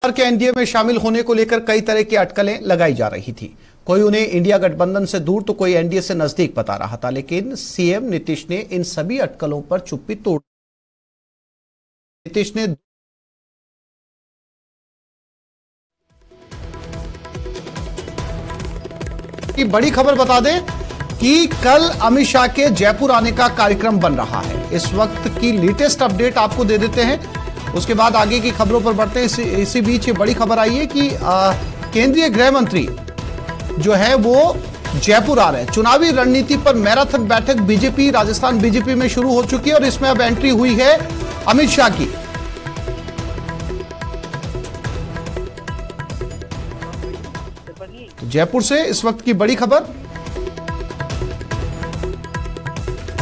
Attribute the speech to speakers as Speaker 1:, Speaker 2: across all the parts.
Speaker 1: के एनडीए में शामिल होने को लेकर कई तरह की अटकलें लगाई जा रही थी। कोई उन्हें इंडिया गठबंधन से दूर तो कोई एनडीए से नजदीक बता रहा था, लेकिन सीएम नीतीश ने इन सभी अटकलों पर चुप्पी तोड़ नीतीश ने की बड़ी खबर बता दें कि कल अमित शाह के जयपुर आने का कार्यक्रम बन रहा है। इस वक्त की लेटेस्ट अपडेट आपको दे देते हैं, उसके बाद आगे की खबरों पर बढ़ते हैं। इसी बीच ये बड़ी खबर आई है कि केंद्रीय गृह मंत्री जो है वो जयपुर आ रहे हैं। चुनावी रणनीति पर मैराथन बैठक बीजेपी राजस्थान बीजेपी में शुरू हो चुकी है और इसमें अब एंट्री हुई है अमित शाह की। जयपुर से इस वक्त की बड़ी खबर,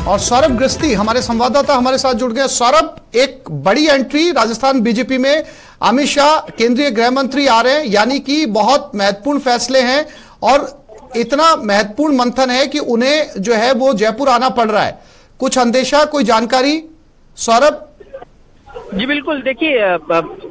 Speaker 1: और सौरभ गृहस्थी हमारे संवाददाता हमारे साथ जुड़ गए। सौरभ, एक बड़ी एंट्री राजस्थान बीजेपी में, अमित शाह केंद्रीय गृह मंत्री आ रहे हैं, यानी कि बहुत महत्वपूर्ण फैसले हैं और इतना महत्वपूर्ण मंथन है कि उन्हें जो है वो जयपुर आना पड़ रहा है। कुछ अंदेशा, कोई जानकारी सौरभ?
Speaker 2: जी बिल्कुल, देखिए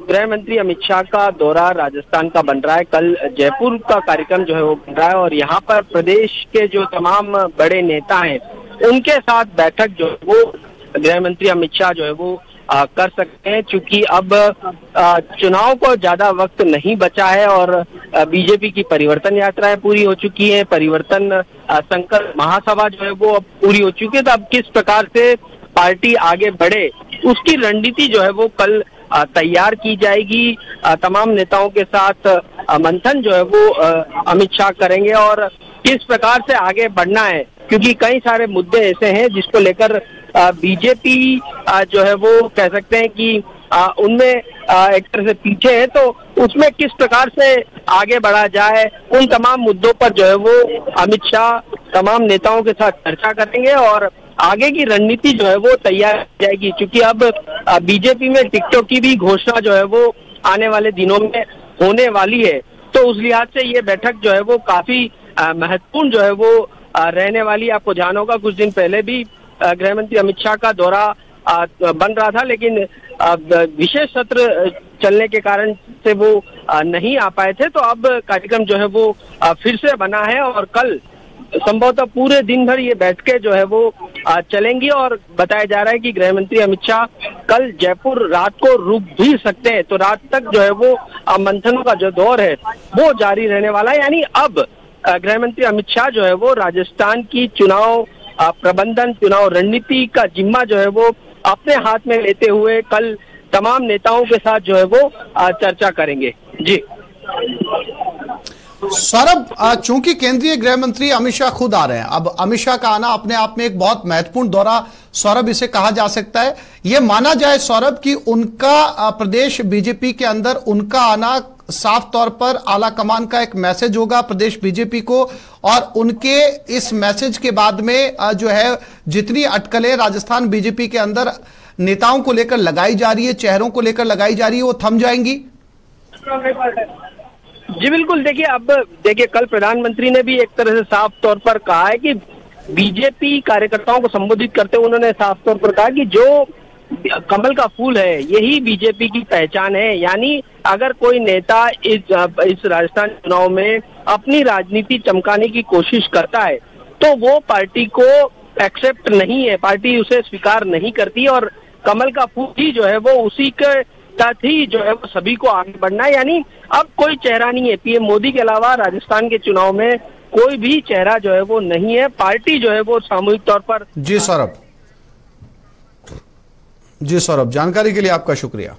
Speaker 2: गृह मंत्री अमित शाह का दौरा राजस्थान का बन रहा है। कल जयपुर का कार्यक्रम जो है वो बन रहा है और यहाँ पर प्रदेश के जो तमाम बड़े नेता हैं उनके साथ बैठक जो है वो गृह मंत्री अमित शाह जो है वो कर सकते हैं, क्योंकि अब चुनाव को ज्यादा वक्त नहीं बचा है और बीजेपी की परिवर्तन यात्राएं पूरी हो चुकी है, परिवर्तन संकल्प महासभा जो है वो अब पूरी हो चुकी है। तो अब किस प्रकार से पार्टी आगे बढ़े उसकी रणनीति जो है वो कल तैयार की जाएगी। तमाम नेताओं के साथ मंथन जो है वो अमित शाह करेंगे और किस प्रकार से आगे बढ़ना है, क्योंकि कई सारे मुद्दे ऐसे हैं जिसको लेकर बीजेपी जो है वो कह सकते हैं कि उनमें एक तरह से पीछे है, तो उसमें किस प्रकार से आगे बढ़ा जाए, उन तमाम मुद्दों पर जो है वो अमित शाह तमाम नेताओं के साथ चर्चा करेंगे और आगे की रणनीति जो है वो तैयार की जाएगी। क्योंकि अब बीजेपी में टिकटों की भी घोषणा जो है वो आने वाले दिनों में होने वाली है, तो उस लिहाज से ये बैठक जो है वो काफी महत्वपूर्ण जो है वो रहने वाली। आपको जान होगा कुछ दिन पहले भी गृह मंत्री अमित शाह का दौरा बन रहा था, लेकिन विशेष सत्र चलने के कारण से वो नहीं आ पाए थे। तो अब कार्यक्रम जो है वो फिर से बना है और कल संभवतः पूरे दिन भर ये बैठकें जो है वो चलेंगी और बताया जा रहा है कि गृह मंत्री अमित शाह कल जयपुर रात को रुक भी सकते हैं। तो रात तक जो है वो मंथनों का जो दौर है वो जारी रहने वाला है। यानी अब गृह मंत्री अमित शाह जो है वो राजस्थान की चुनाव प्रबंधन, चुनाव रणनीति का जिम्मा जो है वो अपने हाथ में लेते हुए कल तमाम नेताओं के साथ जो है वो चर्चा करेंगे। जी
Speaker 1: सौरभ, चूंकि केंद्रीय गृह मंत्री अमित शाह खुद आ रहे हैं, अब अमित शाह का आना अपने आप में एक बहुत महत्वपूर्ण दौरा सौरभ इसे कहा जा सकता है। यह माना जाए सौरभ कि उनका प्रदेश बीजेपी के अंदर उनका आना साफ तौर पर आला कमान का एक मैसेज होगा प्रदेश बीजेपी को, और उनके इस मैसेज के बाद में जो है जितनी अटकलें राजस्थान बीजेपी के अंदर नेताओं को लेकर लगाई जा रही है, चेहरों को लेकर लगाई जा रही है, वो थम जाएंगी।
Speaker 2: जी बिल्कुल, देखिए कल प्रधानमंत्री ने भी एक तरह से साफ तौर पर कहा है कि बीजेपी कार्यकर्ताओं को संबोधित करते हुए उन्होंने साफ तौर पर कहा कि जो कमल का फूल है यही बीजेपी की पहचान है। यानी अगर कोई नेता इस राजस्थान चुनाव में अपनी राजनीति चमकाने की कोशिश करता है तो वो पार्टी को एक्सेप्ट नहीं है, पार्टी उसे स्वीकार नहीं करती और कमल का फूल ही जो है वो उसी के साथ ही जो है वो सभी को आगे बढ़ना है। यानी अब कोई चेहरा नहीं है, पीएम मोदी के अलावा राजस्थान के चुनाव में कोई भी चेहरा जो है वो नहीं है। पार्टी जो है वो सामूहिक तौर पर।
Speaker 1: जी सौरभ, जानकारी के लिए आपका शुक्रिया।